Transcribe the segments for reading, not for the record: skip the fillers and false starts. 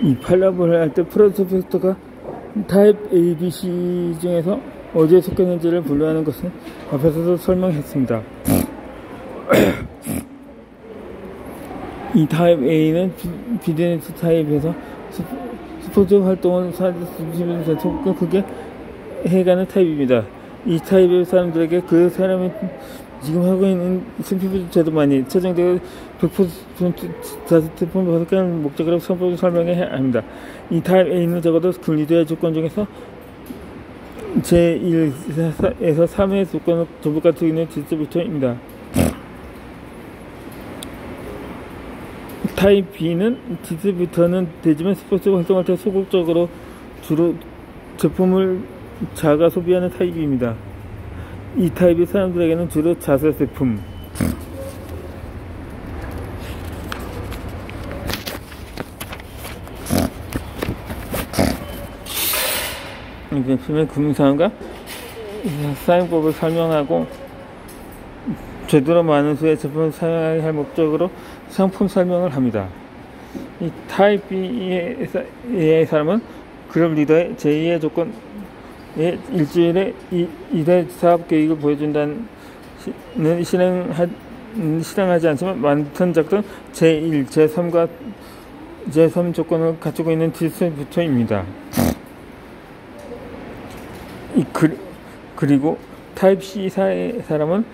이 팔라블을 할 때 프로스펙터가 타입 A, B, C 중에서 어디에 속했는지를 분류하는 것은 앞에서도 설명했습니다. 이 타입 A는 비즈니스 타입에서 스포츠 활동을 속도 크게 해가는 타입입니다. 이 타입의 사람들에게 그 사람이 지금 하고 있는 스피드조차도 많이 최종적으로 100% 벗어나는 목적으로 성법을 설명해야 합니다. 이 타입 A는 적어도 근리도의 조건 중에서 제1에서 3의 조건을 전부 갖추고 있는 디스트리뷰터입니다. 타입 B는 디스트리뷰터는 되지만 스포츠 활동할 때 소극적으로 주로 제품을 자가 소비하는 타입입니다. 이 타입의 사람들에게는 주로 자사 제품, 제품의 금융상황과 사용법을 설명하고 제대로 많은 수의 제품을 사용하게 할 목적으로 상품 설명을 합니다. 이 타입 B의 사람은 그룹 리더의 제2의 조건 일주일에 2대 사업 계획을 보여준다는 실행하지 않지만 많든 작든 제1, 제3과 제3 조건을 갖추고 있는 디스트리뷰터입니다. 그리고 타입 C 사람은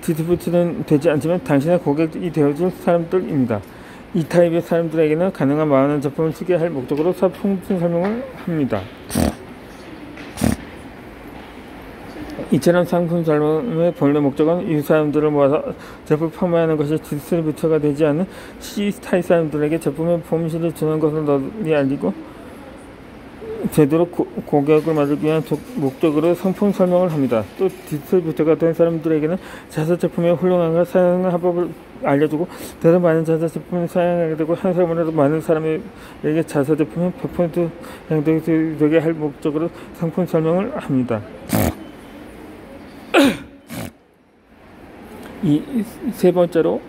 디스트리뷰터는 되지 않지만 당신의 고객이 되어줄 사람들입니다. 이 타입의 사람들에게는 가능한 많은 제품을 쓰게 할 목적으로 상품 설명을 합니다. 이처럼 상품 설명의 본래 목적은 이 사람들을 모아서 제품을 판매하는 것이 디스트리뷰터가 되지 않은 C 타입 사람들에게 제품의 포맷을 주는 것을 널리 알리고 제대로 고객을 만들기 위한 목적으로 상품 설명을 합니다. 또 디스트리뷰터가 된 사람들에게는 자사 제품의 훌륭함과 사용 방법을 알려주고 더 많은 자사 제품을 사용하게 되고 한 사람이라도 많은 사람에게 자사 제품이 100% 사용되게 할 목적으로 상품 설명을 합니다. 이 세 번째로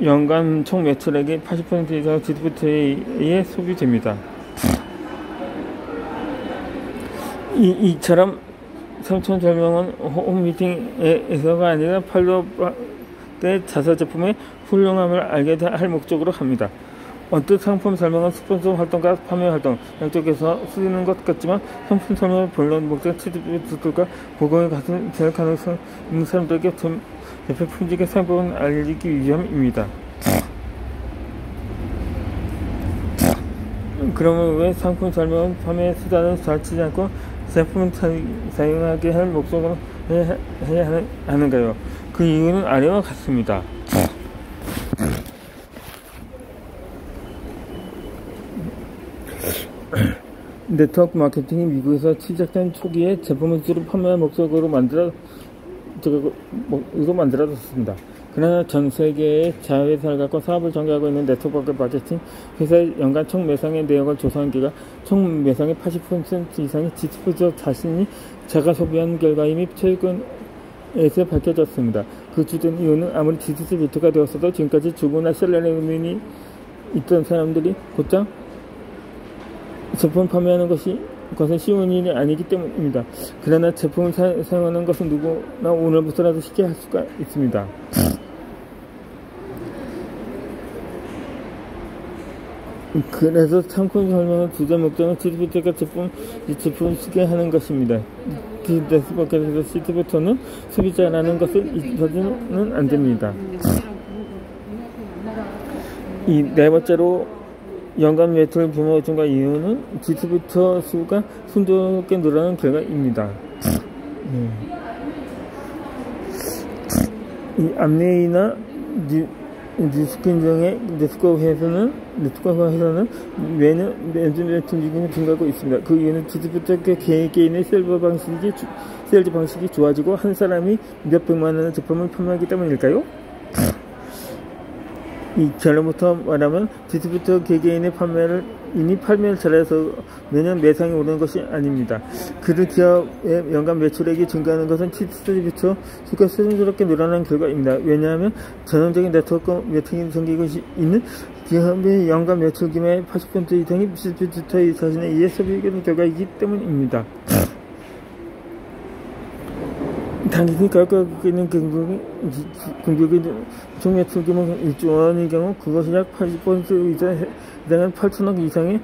연간 총 매출액의 80% 이상 디스트리뷰터에 소비됩니다. 이처럼 상품 설명은 홈미팅에서가 아니라 팔로업 때 자사 제품의 훌륭함을 알게 할 목적으로 합니다. 언뜻 상품 설명은 스폰서 활동과 판매 활동 양쪽에서 쓰이는 것 같지만 상품 설명은 본론 목적 디스트리뷰터들과 고객의 같은 될 가능성 있는 사람들에게 제품 품질의 상품을 알리기 위함입니다. 그러면 왜 상품 설명은 판매 수단을 잘 치지 않고 제품을 사용하게 할 목적으로 해야 하는가요? 그 이유는 아래와 같습니다. 네트워크 마케팅이 미국에서 시작된 초기에 제품을 주로 판매할 목적으로 만들어졌습니다. 그러나 전 세계의 자회사를 갖고 사업을 전개하고 있는 네트워크 마케팅 회사의 연간 총 매상의 내역을 조사한 결과 총 매상의 80% 이상이 디스트리뷰터 자신이 자가 소비한 결과임이 최근에서 밝혀졌습니다. 그 주된 이유는 아무리 디스트리뷰터가 되었어도 지금까지 주부나 셀러리맨이 있던 사람들이 곧장 제품 판매하는 것은 쉬운 일이 아니기 때문입니다. 그러나 제품을 사용하는 것은 누구나 오늘부터라도 쉽게 할 수가 있습니다. 그래서 상품 설명의 주된 목적은 디스트리뷰터가 제품을 쓰게 하는 것입니다. 디스트리뷰터는 소비자라는 것을 잊어서는 안 됩니다. 이 네 번째로 연간 매출 규모 증가 이유는 디스트리뷰터 수가 순조롭게 늘어나는 결과입니다. 이 암웨이나 뉴스킨 등의 네트워크 회사는 매년 매출 비중이 증가하고 있습니다. 그 이유는 디스트리뷰터 개인의 세일즈 방식이 좋아지고 한 사람이 몇백만 원의 제품을 판매하기 때문일까요? 이 결론부터 말하면 디스트리뷰터 개개인의 판매를 잘해서 매년 매상이 오르는 것이 아닙니다. 그들 기업의 연간 매출액이 증가하는 것은 디스트리뷰터 수가 수준스럽게 늘어난 결과입니다. 왜냐하면 전형적인 네트워크 매칭이 생기고 있는 기업의 연간 매출 규모의 80% 이상이 디스트리뷰터의 자신에 의해 소비되는 결과이기 때문입니다. 당연히 갖고 있는 공격의 총 매출 규모 1조 원의 경우 그것이 약 80% 이상은 8천억 이상의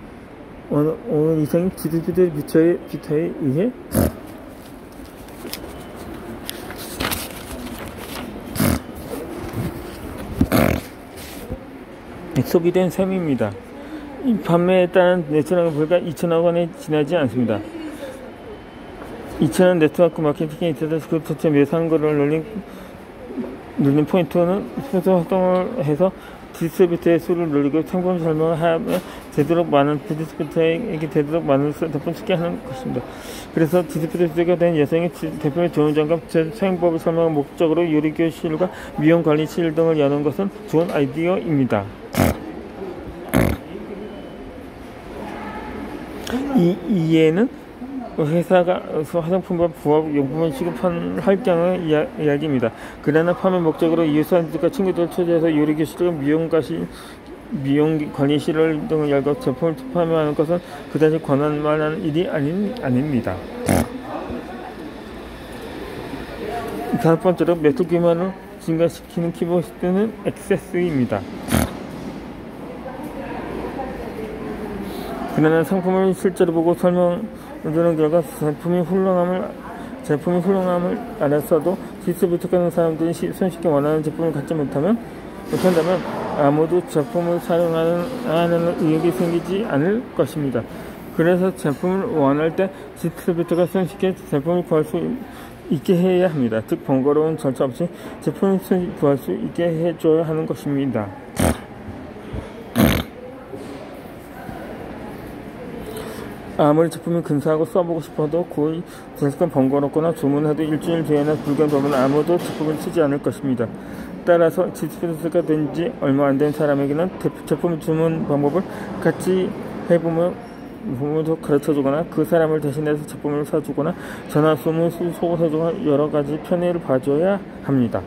원 이상의 디스트리뷰터에 의해 소비된 셈입니다. 이 판매에 따른 매출액은 불과 2천억 원에 지나지 않습니다. 2천원 네트워크 마케팅에 있어서 그 전체 매상거래를 늘린 포인트는 스폰서 활동을 해서 디스트리뷰터의 수를 늘리고 상품 설명을 하며 되도록 많은 디스트리뷰터에게 되도록 많은 제품을 쓰게 하는 것입니다. 그래서 디스트리뷰터가 된 여성이 대표의 좋은 장갑 사용법을 설명한 목적으로 요리교실과 미용관리실 등을 여는 것은 좋은 아이디어입니다. 이에는 회사가 화장품과 부업용품을 취급할 경우의 이야기입니다. 그러나 판매 목적으로 이웃사람들과 친구들을 초대해서 요리교실과 미용관리실 등을 열고 제품을 판매하는 것은 그다지 권한만한 일이 아닙니다. 다섯 번째로 매출 규모를 증가시키는 키보드는 액세스입니다. 그러나 상품을 실제로 보고 설명드리는 결과 제품이 훌륭함을 알았어도 디스트리뷰터 가는 사람들이 손쉽게 원하는 제품을 갖지 못한다면 아무도 제품을 사용하는 의욕이 생기지 않을 것입니다. 그래서 제품을 원할 때 디스트리뷰터가 손쉽게 제품을 구할 수 있게 해야 합니다. 즉 번거로운 절차 없이 제품을 구할 수 있게 해줘야 하는 것입니다. 아무리 제품이 근사하고 써보고 싶어도 거의 대수가 번거롭거나 주문해도 일주일 뒤에나 불경되면 아무도 제품을 쓰지 않을 것입니다. 따라서 디스트리뷰터가 된 지 얼마 안 된 사람에게는 제품 주문 방법을 같이 해보면 가르쳐주거나 그 사람을 대신해서 제품을 사주거나 전화 주문을 소개해주거나 여러 가지 편의를 봐줘야 합니다.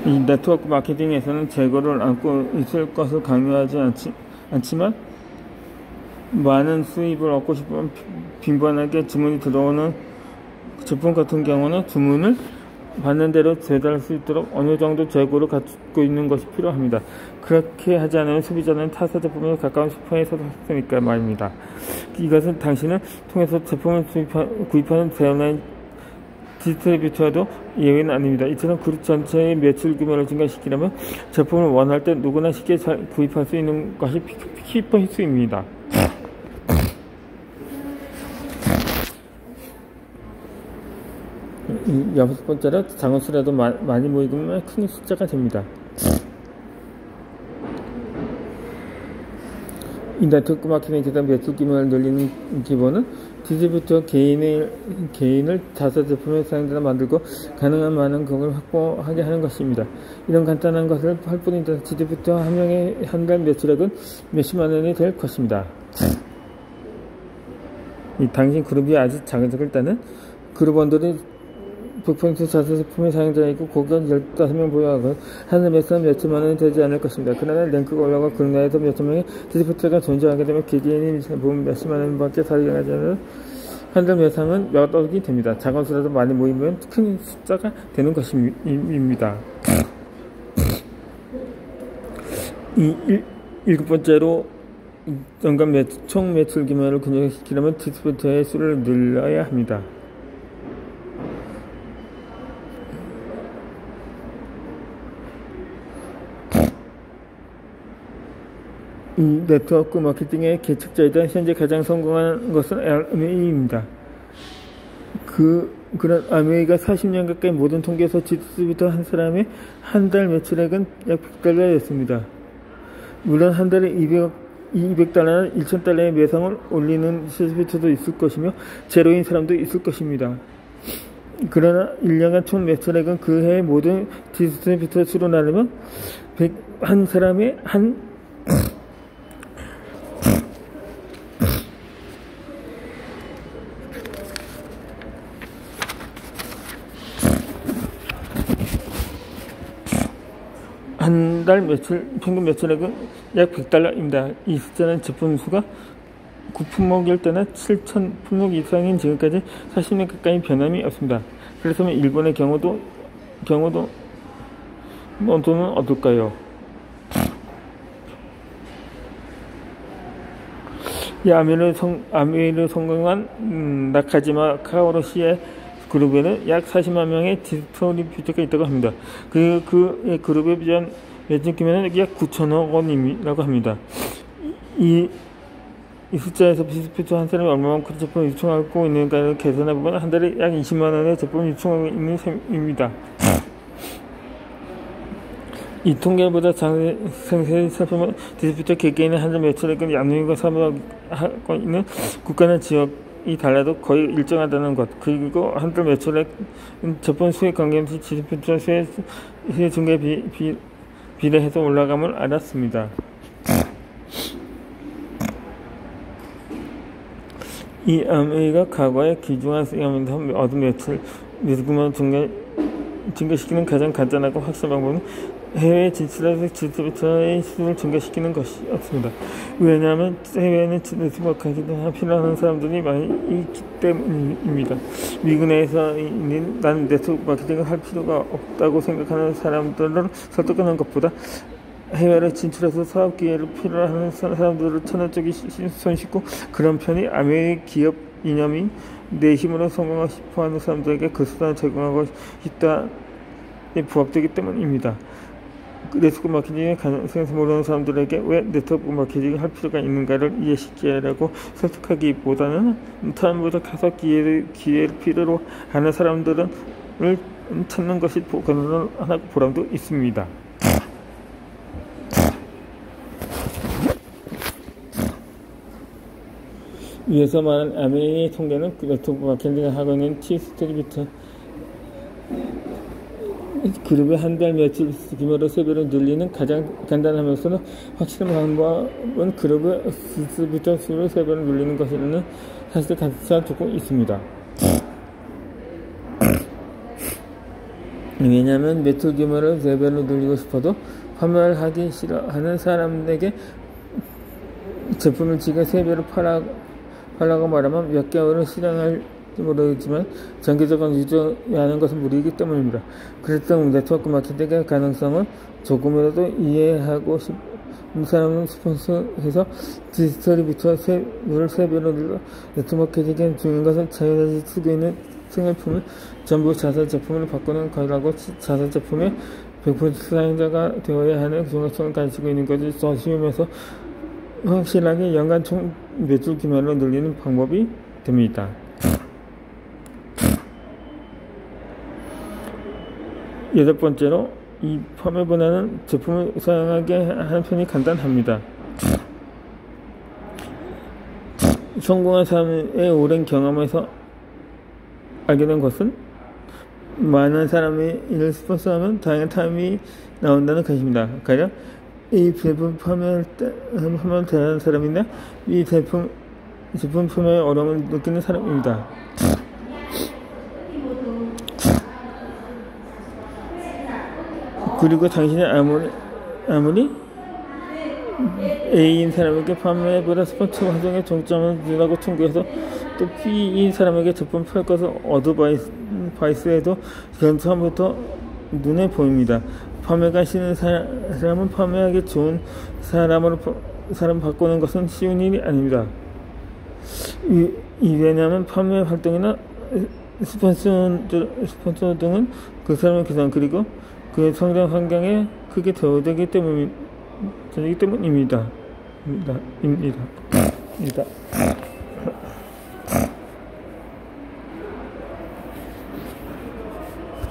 이 네트워크 마케팅에서는 재고를 안고 있을 것을 강요하지 않지만 많은 수입을 얻고 싶으면 빈번하게 주문이 들어오는 제품 같은 경우는 주문을 받는 대로 배달할 수 있도록 어느 정도 재고를 갖고 있는 것이 필요합니다. 그렇게 하지 않으면 소비자는 타사 제품에 가까운 슈퍼에서 샀으니까 말입니다. 이것은 당신을 통해서 제품을 구입하는 대형의 디스트리뷰터도 예외는 아닙니다. 이처럼 그룹 전체의 매출 규모를 증가시키려면 제품을 원할 때 누구나 쉽게 구입할 수 있는 것이 키포인트입니다. 여섯 번째로 작은 수라도 많이 모이면 큰 숫자가 됩니다. 이 네트워크 마케팅에 대한 매출 규모를 늘리는 기본은 디스트리뷰터 개인을 자사 제품의 사용자로 만들고 가능한 많은 곡을 확보하게 하는 것입니다. 이런 간단한 것을 할 뿐인데 디스트리뷰터 한 명의 한 달 매출액은 몇십만 원이 될 것입니다. 당신 그룹이 아주 작을 때는 그룹원들이 100% 자사 제품의 사용자이고 고객은 15명 보유하고 한 달에서는 몇천만 원이 되지 않을 것입니다. 그러나 랭크가 올라가 그 나라에서 몇천 명의 디스트리뷰터가 존재하게 되면 개개인이 보면 몇십만 원밖에 사용하지 않는 한 달 매상은 몇 억이 됩니다. 작은 수라도 많이 모이면 큰 숫자가 되는 것입니다. 일곱 번째로 연간 총 매출 규모를 근육시키려면 디스트리뷰터의 수를 늘려야 합니다. 이 네트워크 마케팅의 개척자이자 현재 가장 성공한 것은 아메이입니다. 그런 아메이가 40년 가까이 모든 통계에서 디스트리뷰터 한 사람의 한 달 매출액은 약 $100였습니다. 물론 한 달에 $200, $1,000의 매상을 올리는 디스트리뷰터도 있을 것이며 제로인 사람도 있을 것입니다. 그러나 1년간 총 매출액은 그 해의 모든 디스트리뷰터 수로 나누면 한 사람의 한 달 평균 매출액은 약 $100입니다. 이 숫자는 제품 수가 9품목일 때나 7,000품목 이상인 지금까지 40년 가까이 변함이 없습니다. 그래서 일본의 경우도 어떤 어떨까요? 이 아메이를 성공한 나카지마 카오로시의 그룹에는 약 40만 명의 디스트리뷰터가 있다고 합니다. 그 그룹에 비한 매출 규모는 약 9천억 원이라고 합니다. 이 숫자에서 디스트리뷰터 한 사람이 얼마만큼 제품을 유통하고 있는가를 계산해보면 한 달에 약 20만 원의 제품을 유통하고 있는 셈입니다. 이 통계보다 상세히 살펴보면 디스트리뷰터 개개인의 한 달 매출액은 양육과 사업하고 있는 국가나 지역이 달라도 거의 일정하다는 것, 그리고 한 달 매출액 제품 수익 관계에서 디스트리뷰터 수의 증가에 비례해서 올라감을 알았습니다. 이 아메이가 과거에 기중한 쓰임하면서 얻은 매출금을 증가시키는 가장 간단하고 확실한 방법은 해외에 진출해서 디스트리뷰터의 수를 증가시키는 것이었습니다. 왜냐하면 해외에는 네트워크가 필요한 사람들이 많이 있기 때문입니다. 미국 내에서 나는 네트워크 마케팅을 할 필요가 없다고 생각하는 사람들을 설득하는 것보다 해외로 진출해서 사업 기회를 필요로 하는 사람들을 찾는 쪽이 손쉽고 그런 편이 아메리카 기업 이념이 내 힘으로 성공하고 싶어하는 사람들에게 그 수단을 제공하고 싶다에 부합되기 때문입니다. 네트워크 마케팅의 가능성을 모르는 사람들에게 왜 네트워크 마케팅을 할 필요가 있는가를 이해시키라고 설득하기보다는 사람보다 가서 기회를 필요로 하는 사람들을 찾는 것이 가능한 보람도 있습니다. 위에서 말한 아메이의 통계는 네트워크 마케팅을 하고 있는 디스트리뷰터 그룹의 한 달 매출 규모로 3배로 늘리는 가장 간단하면서도 확실한 방법은 그룹의 디스트리뷰터 수를 3배로 늘리는 것이라는 사실을 가르쳐주고 있습니다. 왜냐하면 매출 규모를 3배로 늘리고 싶어도 판매를 하기 싫어하는 사람에게 제품을 지가 3배로 팔라고 말하면 몇 개월은 실행할지 모르겠지만 장기적으로 유지하는 것은 무리이기 때문입니다. 그래서 네트워크 마케팅의 가능성을 조금이라도 이해하고 싶은 사람은 스폰서해서 디스트리뷰터 수를 3배로 늘려 네트워크 마케팅의 중요한 것은 자기가 쓰고 있는 생활품을 전부 자사 제품으로 바꾸는 것이라고 자사 제품의 100% 사용자가 되어야 하는 중요성을 가지고 있는 것을 조심하면서 확실하게 연간 총 매출 규모를 늘리는 방법이 됩니다. 여덟 번째로 이 판매보다는 제품을 사용하게 하는 편이 간단합니다. 성공한 사람의 오랜 경험에서 알게 된 것은 많은 사람이 이를 스폰서하면 다양한 타임이 나온다는 것입니다. 가령 이 제품 판매를 대하는 사람이나 이 제품 판매에 어려움을 느끼는 사람입니다. 그리고 당신이 아무리 A인 사람에게 판매보다 스폰서 활동에 중점을 두라고 청구해서 또 B인 사람에게 제품 팔 것을 어드바이스해도 그건 처음부터 눈에 보입니다. 판매가 싫은 사람은 판매하기 좋은 사람 바꾸는 것은 쉬운 일이 아닙니다. 왜냐하면 판매 활동이나 스폰서 등은 그 사람의 기산 그리고 그의 성장 환경에 크게 도움되기 때문입니다.